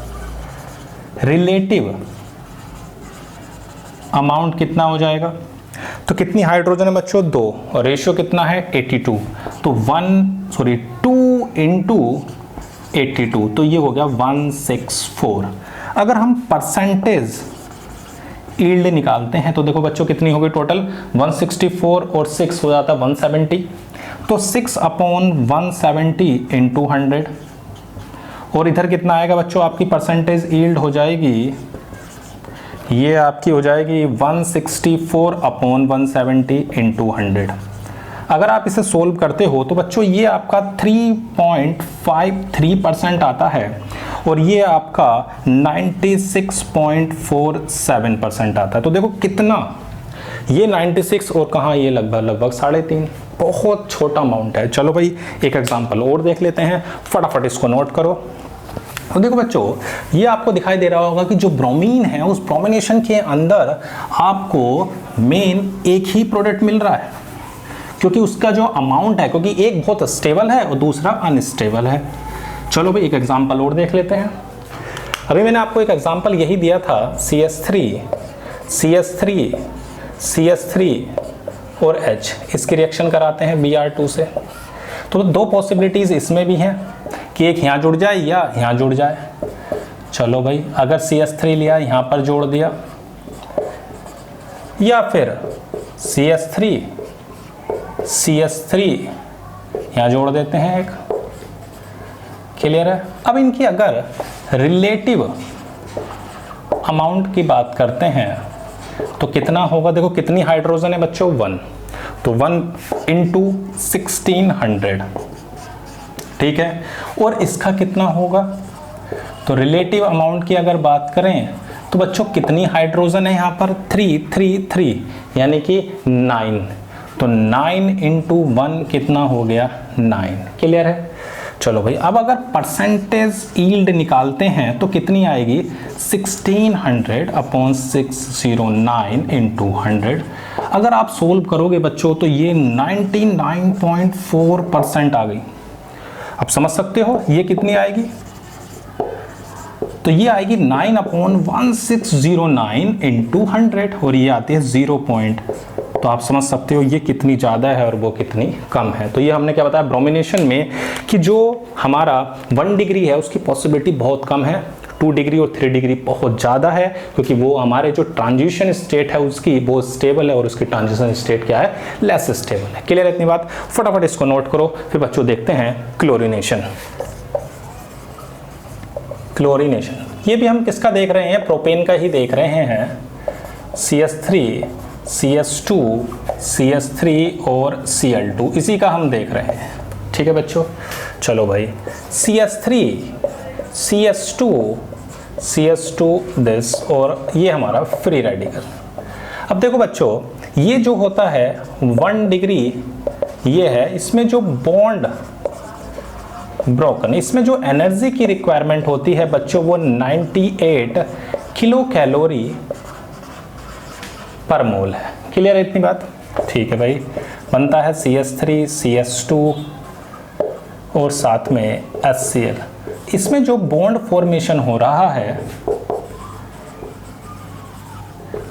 रिलेटिव अमाउंट कितना हो जाएगा, तो कितनी हाइड्रोजन है बच्चों 2, और रेशियो कितना है 82, तो 2 × 82, तो ये हो गया 164। अगर हम परसेंटेज यील्ड निकालते हैं तो देखो बच्चों कितनी होगी टोटल, 164 और 6 हो जाता है 170, तो 6/170 × 100, और इधर कितना आएगा बच्चों, आपकी परसेंटेज यील्ड हो जाएगी, ये आपकी हो जाएगी 164/170 × 100। अगर आप इसे सोल्व करते हो तो बच्चों ये आपका 3.53% आता है, और ये आपका 96.47% आता है। तो देखो कितना, ये 96 और कहाँ, ये लगभग 3.5, बहुत छोटा अमाउंट है। चलो भाई एक एग्जांपल और देख लेते हैं, फटाफट इसको नोट करो। तो देखो बच्चों ये आपको दिखाई दे रहा होगा कि जो ब्रोमीन है उस ब्रोमिनेशन के अंदर आपको मेन एक ही प्रोडक्ट मिल रहा है, क्योंकि उसका जो अमाउंट है, क्योंकि एक बहुत स्टेबल है और दूसरा अनस्टेबल है। चलो भाई एक एग्जांपल और देख लेते हैं। अभी मैंने आपको एक एग्जांपल यही दिया था, CS3 और H, इसकी रिएक्शन कराते हैं Br2 से। तो 2 पॉसिबिलिटीज इसमें भी हैं कि एक यहाँ जुड़ जाए या यहाँ जुड़ जाए। चलो भाई अगर CS3 लिया यहाँ पर जोड़ दिया, या फिर CS3 यहाँ जोड़ देते हैं एक। क्लियर है। अब इनकी अगर रिलेटिव अमाउंट की बात करते हैं तो कितना होगा, देखो कितनी हाइड्रोजन है बच्चों 1, तो 1 × 1600, ठीक है। और इसका कितना होगा, तो रिलेटिव अमाउंट की अगर बात करें तो बच्चों कितनी हाइड्रोजन है यहाँ पर 3 यानी कि 9, तो 9 × 1 कितना हो गया 9। क्लियर है। चलो भाई अब अगर परसेंटेज यील्ड निकालते हैं तो कितनी आएगी 1600/609 × 100। अगर आप सोल्व करोगे बच्चों तो ये 99.4% आ गई। आप समझ सकते हो ये कितनी आएगी, तो ये आएगी 9/1609 × 100, और ये आती है 0 पॉइंट। तो आप समझ सकते हो ये कितनी ज़्यादा है और वो कितनी कम है। तो ये हमने क्या बताया ब्रोमिनेशन में कि जो हमारा 1 डिग्री है उसकी पॉसिबिलिटी बहुत कम है, 2 डिग्री और 3 डिग्री बहुत ज़्यादा है, क्योंकि वो हमारे जो ट्रांजिशन स्टेट है उसकी वो स्टेबल है और उसकी ट्रांजिशन स्टेट क्या है लेस स्टेबल है। क्लियर है इतनी बात। फटाफट इसको नोट करो। फिर बच्चों देखते हैं क्लोरीनेशन। ये भी हम किसका देख रहे हैं, प्रोपेन का ही देख रहे हैं। CS3 CS2 CS3 और Cl2 इसी का हम देख रहे हैं। ठीक है बच्चों। चलो भाई CS3 CS2 दिस, और ये हमारा फ्री रेडिकल। अब देखो बच्चों ये जो होता है 1 डिग्री ये है, इसमें जो बॉन्ड ब्रोकन, इसमें जो एनर्जी की रिक्वायरमेंट होती है बच्चों वो 98 किलो कैलोरी पर मोल है। क्लियर है इतनी बात। ठीक है भाई। बनता है CS3 CS2 और साथ में HCl। इसमें जो बॉन्ड फॉर्मेशन हो रहा है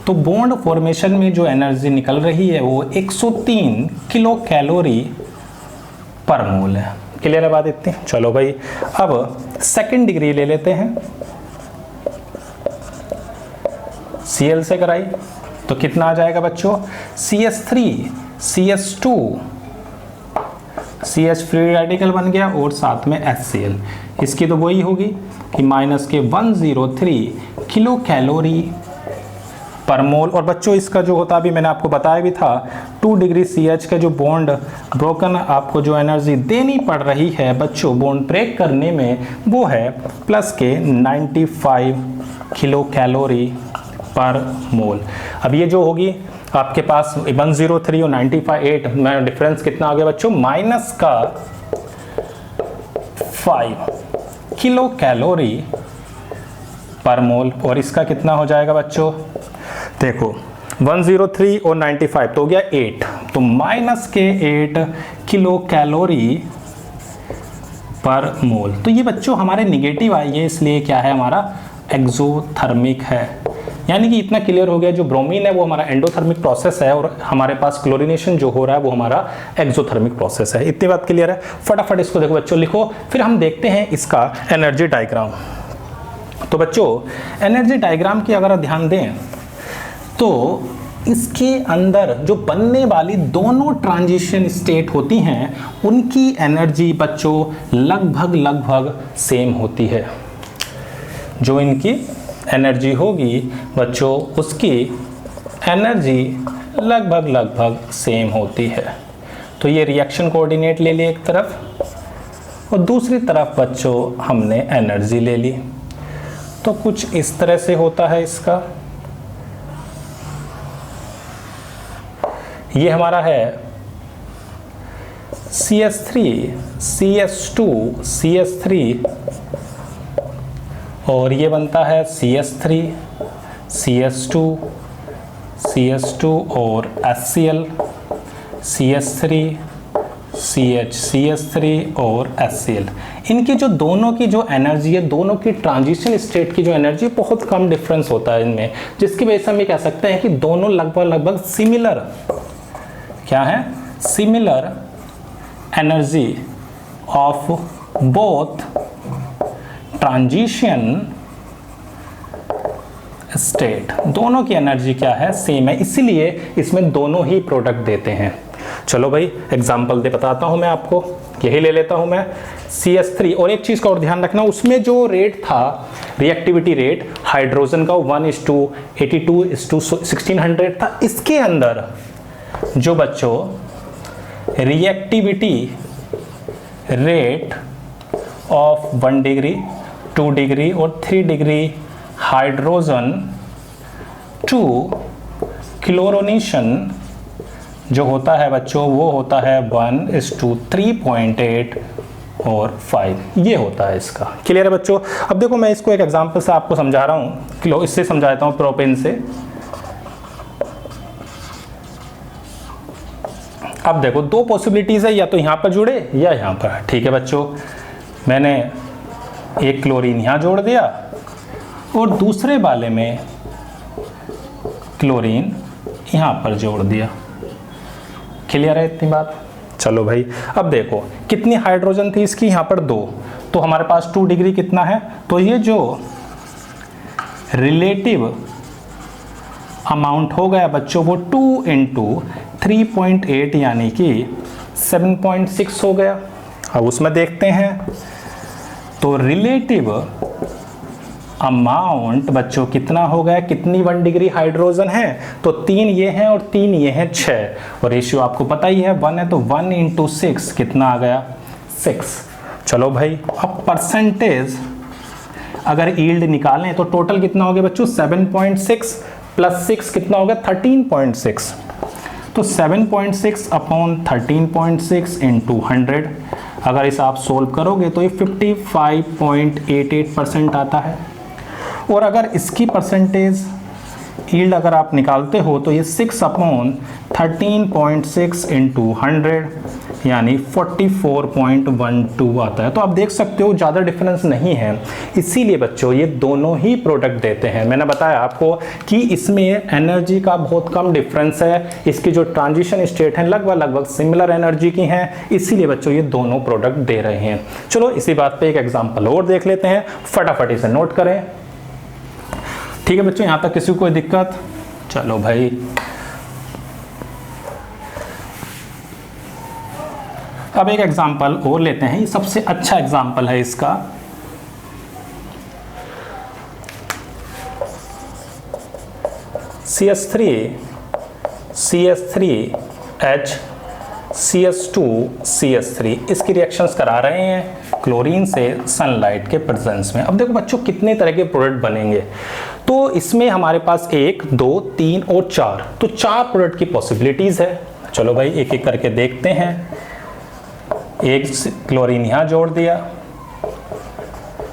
तो बॉन्ड फॉर्मेशन में जो एनर्जी निकल रही है वो 103 किलो कैलोरी पर मोल है। क्लियर है बात इतनी। चलो भाई अब सेकंड डिग्री ले लेते हैं। Cl से कराई तो कितना आ जाएगा बच्चों CS3 CS2 CH free radical बन गया और साथ में HCl। इसकी तो वही होगी कि माइनस के 103 किलो कैलोरी पर मोल। और बच्चों इसका जो होता अभी मैंने आपको बताया भी था 2 डिग्री CH का जो बॉन्ड ब्रोकन आपको जो एनर्जी देनी पड़ रही है बच्चों बॉन्ड ब्रेक करने में वो है प्लस के 95 किलो कैलोरी पर मोल। अब ये जो होगी आपके पास 103 और 95 में डिफरेंस कितना आ गया बच्चों, माइनस का 5 किलो कैलोरी पर मोल। और इसका कितना हो जाएगा बच्चों, देखो 103 और 95 तो हो गया 8, तो माइनस के 8 किलो कैलोरी पर मोल। तो ये बच्चों हमारे निगेटिव आई है, इसलिए क्या है हमारा एक्सोथर्मिक है। यानी कि इतना क्लियर हो गया, जो ब्रोमीन है वो हमारा एंडोथर्मिक प्रोसेस है और हमारे पास क्लोरीनेशन जो हो रहा है वो हमारा एक्सोथर्मिक प्रोसेस है। इतनी बात क्लियर है। फटाफट इसको देखो बच्चों लिखो, फिर हम देखते हैं इसका एनर्जी डायग्राम। तो बच्चों एनर्जी डायग्राम की अगर ध्यान दें तो इसके अंदर जो बनने वाली दोनों ट्रांजिशन स्टेट होती हैं उनकी एनर्जी बच्चों लगभग सेम होती है। जो इनकी एनर्जी होगी बच्चों उसकी एनर्जी लगभग सेम होती है। तो ये रिएक्शन कोऑर्डिनेट ले लिए एक तरफ और दूसरी तरफ बच्चों हमने एनर्जी ले ली। तो कुछ इस तरह से होता है इसका। ये हमारा है CH3 CH2 CH3 और ये बनता है CH3 CH2 CH2 और HCl CH3 CH3 और HCl। इनकी जो दोनों की जो एनर्जी है, दोनों की ट्रांजिशन स्टेट की जो एनर्जी बहुत कम डिफरेंस होता है इनमें, जिसकी वजह से हम ये कह सकते हैं कि दोनों लगभग सिमिलर क्या है, similar energy of both transition state. दोनों की एनर्जी क्या है, सेम है, इसीलिए इसमें दोनों ही प्रोडक्ट देते हैं। चलो भाई एग्जांपल दे बताता हूं मैं आपको, यही ले लेता हूं मैं CH3। और एक चीज का और ध्यान रखना, उसमें जो रेट था रिएक्टिविटी रेट हाइड्रोजन का 1:82:1600 था। इसके अंदर जो बच्चों reactivity rate of 1 degree 2 degree और 3 डिग्री हाइड्रोजन टू क्लोरोनेशन जो होता है बच्चों वो होता है 1:3.8 और 5, ये होता है इसका। क्लियर है बच्चों। अब देखो मैं इसको एक एग्जांपल से आपको समझा रहा हूँ, इससे समझाता हूँ प्रोपेन से। अब देखो दो पॉसिबिलिटीज है, या तो यहाँ पर जुड़े या यहाँ पर। ठीक है बच्चों, मैंने एक क्लोरीन यहाँ जोड़ दिया और दूसरे वाले में क्लोरीन यहाँ पर जोड़ दिया। क्लियर है इतनी बात। चलो भाई अब देखो कितनी हाइड्रोजन थी इसकी, यहाँ पर 2, तो हमारे पास 2 डिग्री कितना है, तो ये जो रिलेटिव अमाउंट हो गया बच्चों वो 2 × 3.8 यानी कि 7.6 हो गया। अब उसमें देखते हैं तो रिलेटिव अमाउंट बच्चों कितना हो गया, कितनी 1 डिग्री हाइड्रोजन है, तो 3 ये हैं और 3 ये हैं 6, और रेशियो आपको पता ही है 1 है, तो 1 × 6 कितना आ गया 6। चलो भाई अब परसेंटेज अगर यील्ड निकालें तो टोटल कितना हो गया बच्चों 7.6 + 6 कितना हो गया 13.6, तो 7.6 अपॉन 13.6 × 100 अगर इसे आप सोल्व करोगे तो ये 55.88% आता है। और अगर इसकी परसेंटेज यील्ड अगर आप निकालते हो तो ये 6 अपॉन 13.6 × 100 यानी 44.12 आता है। तो आप देख सकते हो ज़्यादा डिफरेंस नहीं है, इसीलिए बच्चों ये दोनों ही प्रोडक्ट देते हैं। मैंने बताया आपको कि इसमें एनर्जी का बहुत कम डिफरेंस है, इसकी जो ट्रांजिशन स्टेट है लगभग सिमिलर एनर्जी की हैं, इसीलिए बच्चों ये दोनों प्रोडक्ट दे रहे हैं। चलो इसी बात पे एक एग्जांपल और देख लेते हैं, फटाफट इसे नोट करें। ठीक है बच्चों, यहाँ तक किसी को कोई दिक्कत? चलो भाई अब एक एग्जांपल और लेते हैं, ये सबसे अच्छा एग्जांपल है इसका। CH3 CH3H CH2 CH3 इसकी रिएक्शंस करा रहे हैं। क्लोरीन से सनलाइट के प्रेजेंस में। अब देखो बच्चों कितने तरह के प्रोडक्ट बनेंगे, तो इसमें हमारे पास 1 2 3 और 4, तो 4 प्रोडक्ट की पॉसिबिलिटीज है। चलो भाई एक एक करके देखते हैं। एक क्लोरीन यहाँ जोड़ दिया,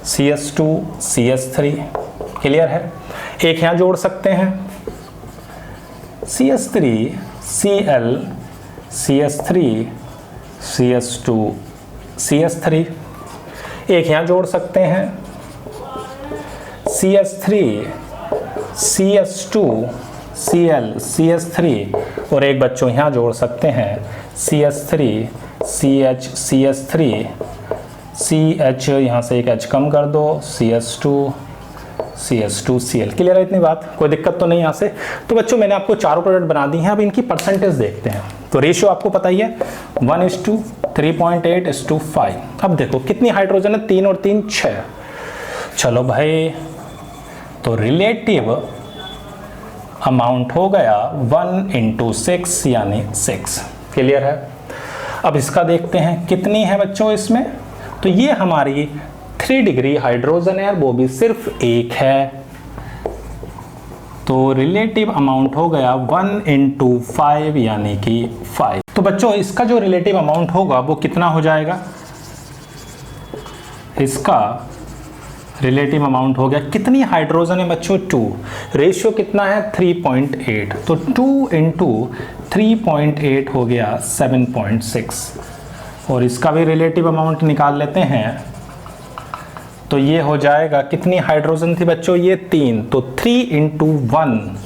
CS2 CS3, क्लियर है। एक यहाँ जोड़ सकते हैं CS3 Cl CS3 CS2 CS3। एक यहाँ जोड़ सकते हैं CS3 CS2 Cl CS3, और एक बच्चों यहाँ जोड़ सकते हैं CS3 CH CS3 CH, यहाँ से एक H कम कर दो, CS2 Cl। क्लियर है इतनी बात, कोई दिक्कत तो नहीं यहाँ से। तो बच्चों मैंने आपको चारों प्रोडक्ट बना दी हैं, अब इनकी परसेंटेज देखते हैं। तो रेशियो आपको पता ही है 1:3.8:5। अब देखो कितनी हाइड्रोजन है, 3 और 3 6। चलो भाई तो रिलेटिव अमाउंट हो गया 1:6 यानी 6। क्लियर है। अब इसका देखते हैं कितनी है बच्चों इसमें, तो ये हमारी 3 डिग्री हाइड्रोजन है, वो भी सिर्फ एक है, तो रिलेटिव अमाउंट हो गया 1:5 यानी कि 5। तो बच्चों इसका जो रिलेटिव अमाउंट होगा वो कितना हो जाएगा, इसका रिलेटिव अमाउंट हो गया, कितनी हाइड्रोजन है बच्चों 2, रेशियो कितना है 3.8, तो 2 × 3.8 हो गया 7.6। और इसका भी रिलेटिव अमाउंट निकाल लेते हैं, तो ये हो जाएगा, कितनी हाइड्रोजन थी बच्चों ये 3, तो 3 × 1,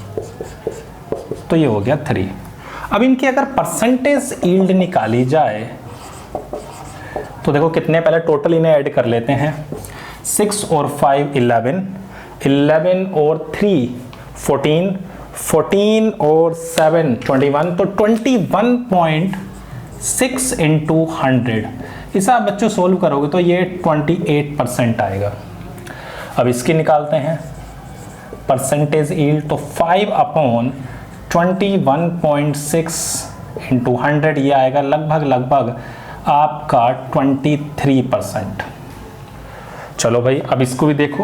तो ये हो गया 3। अब इनकी अगर परसेंटेज यील्ड निकाली जाए तो देखो कितने, पहले टोटल इन्हें ऐड कर लेते हैं। 6 और 5 11, 11 और 3 14, 14 और 7 21, तो 21.6 × 100। इसे आप बच्चों सोल्व करोगे तो ये 28% आएगा। अब इसकी निकालते हैं परसेंटेज यील्ड, तो 5/21.6 × 100, ये आएगा लगभग आपका 23%। चलो भाई अब इसको भी देखो,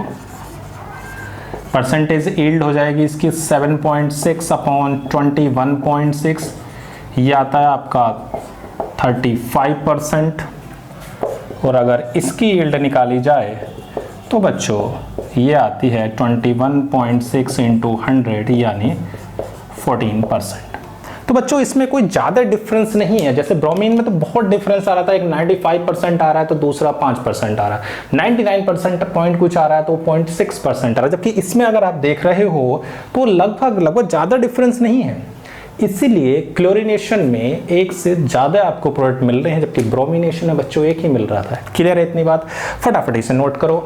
परसेंटेज यील्ड हो जाएगी इसकी 7.6/21.6, ये आता है आपका 35%। और अगर इसकी यील्ड निकाली जाए तो बच्चों ये आती है 21.6 × 100 यानी 14%। तो बच्चों इसमें कोई ज़्यादा डिफरेंस नहीं है, जैसे ब्रोमीन में तो बहुत डिफरेंस आ रहा था, एक 95% आ रहा है तो दूसरा 5% आ रहा है, 99% पॉइंट कुछ आ रहा है तो 0.6% आ रहा है, जबकि इसमें अगर आप देख रहे हो तो लगभग ज़्यादा डिफरेंस नहीं है। इसीलिए क्लोरीनेशन में एक से ज़्यादा आपको प्रोडक्ट मिल रहे हैं, जबकि ब्रोमिनेशन में बच्चों एक ही मिल रहा था। क्लियर है इतनी बात, फटाफट इसे नोट करो।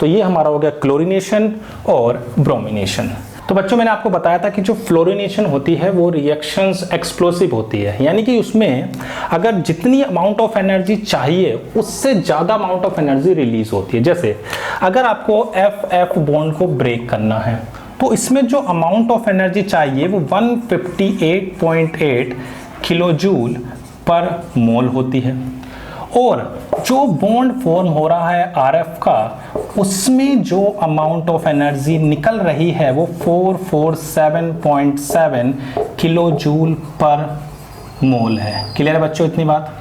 तो ये हमारा हो गया क्लोरीनेशन और ब्रोमिनेशन। तो बच्चों मैंने आपको बताया था कि जो फ्लोरीनेशन होती है वो रिएक्शंस एक्सप्लोसिव होती है, यानी कि उसमें अगर जितनी अमाउंट ऑफ एनर्जी चाहिए उससे ज़्यादा अमाउंट ऑफ एनर्जी रिलीज होती है। जैसे अगर आपको FF बॉन्ड को ब्रेक करना है तो इसमें जो अमाउंट ऑफ एनर्जी चाहिए वो 158.8 किलोजूल पर मोल होती है, और जो बॉन्ड फॉर्म हो रहा है RF का, उसमें जो अमाउंट ऑफ एनर्जी निकल रही है वो 447.7 किलोजूल पर मोल है। क्लियर है बच्चों इतनी बात,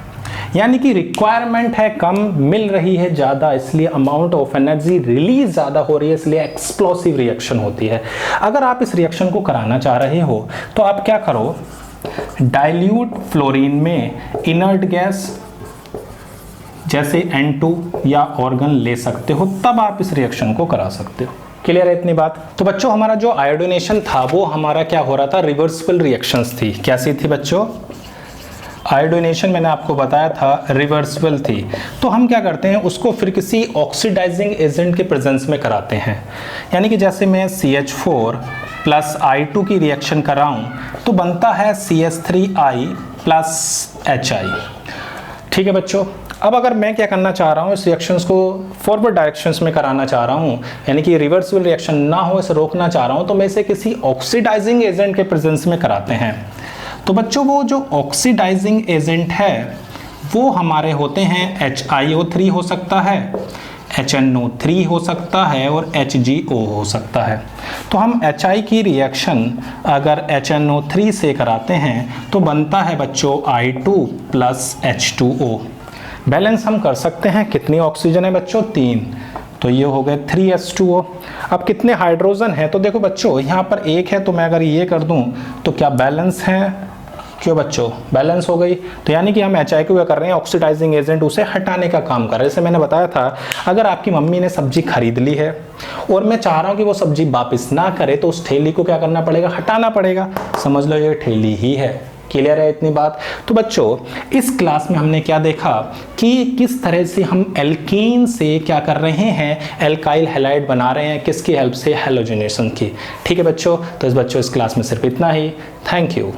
यानी कि रिक्वायरमेंट है कम, मिल रही है ज़्यादा, इसलिए अमाउंट ऑफ एनर्जी रिलीज ज़्यादा हो रही है, इसलिए एक्सप्लोसिव रिएक्शन होती है। अगर आप इस रिएक्शन को कराना चाह रहे हो तो आप क्या करो, डाइल्यूट फ्लोरीन में इनर्ट गैस जैसे N2 या ऑर्गन ले सकते हो, तब आप इस रिएक्शन को करा सकते हो। क्लियर है इतनी बात। तो बच्चों हमारा जो आयोडीनेशन था वो हमारा क्या हो रहा था, रिवर्सिबल रिएक्शंस थी। कैसी थी बच्चों, आयोडीनेशन मैंने आपको बताया था रिवर्सिबल थी। तो हम क्या करते हैं, उसको फिर किसी ऑक्सीडाइजिंग एजेंट के प्रेजेंस में कराते हैं, यानी कि जैसे मैं CH4 + I2 की रिएक्शन कराऊं तो बनता है CH3I + HI। ठीक है बच्चों। अब अगर मैं क्या करना चाह रहा हूँ, इस रिएक्शंस को फॉरवर्ड डायरेक्शंस में कराना चाह रहा हूँ, यानी कि रिवर्सिबल रिएक्शन ना हो, इसे रोकना चाह रहा हूँ, तो मैं इसे किसी ऑक्सीडाइजिंग एजेंट के प्रेजेंस में कराते हैं। तो बच्चों वो जो ऑक्सीडाइजिंग एजेंट है वो हमारे होते हैं HiO3 हो सकता है, HNO3 हो सकता है और HgO हो सकता है। तो हम HI की रिएक्शन अगर HNO3 से कराते हैं तो बनता है बच्चों I2 प्लस H2O। बैलेंस हम कर सकते हैं, कितनी ऑक्सीजन है बच्चों 3, तो ये हो गए 3H2O। अब कितने हाइड्रोजन है, तो देखो बच्चों यहाँ पर एक है, तो मैं अगर ये कर दूं तो क्या बैलेंस है, क्यों बच्चों बैलेंस हो गई। तो यानी कि हम HI को क्या कर रहे हैं, ऑक्सीडाइजिंग एजेंट उसे हटाने का काम कर रहे हैं। जैसे मैंने बताया था, अगर आपकी मम्मी ने सब्जी खरीद ली है और मैं चाह रहा हूँ कि वो सब्जी वापस ना करे, तो उस ठेली को क्या करना पड़ेगा, हटाना पड़ेगा। समझ लो ये ठेली ही है। क्लियर है इतनी बात। तो बच्चों इस क्लास में हमने क्या देखा कि किस तरह से हम एल्कीन से क्या कर रहे हैं, एल्काइल हैलाइड बना रहे हैं, किसकी हेल्प से, हैलोजनेशन की। ठीक है बच्चों, तो इस क्लास में सिर्फ इतना ही। Thank you.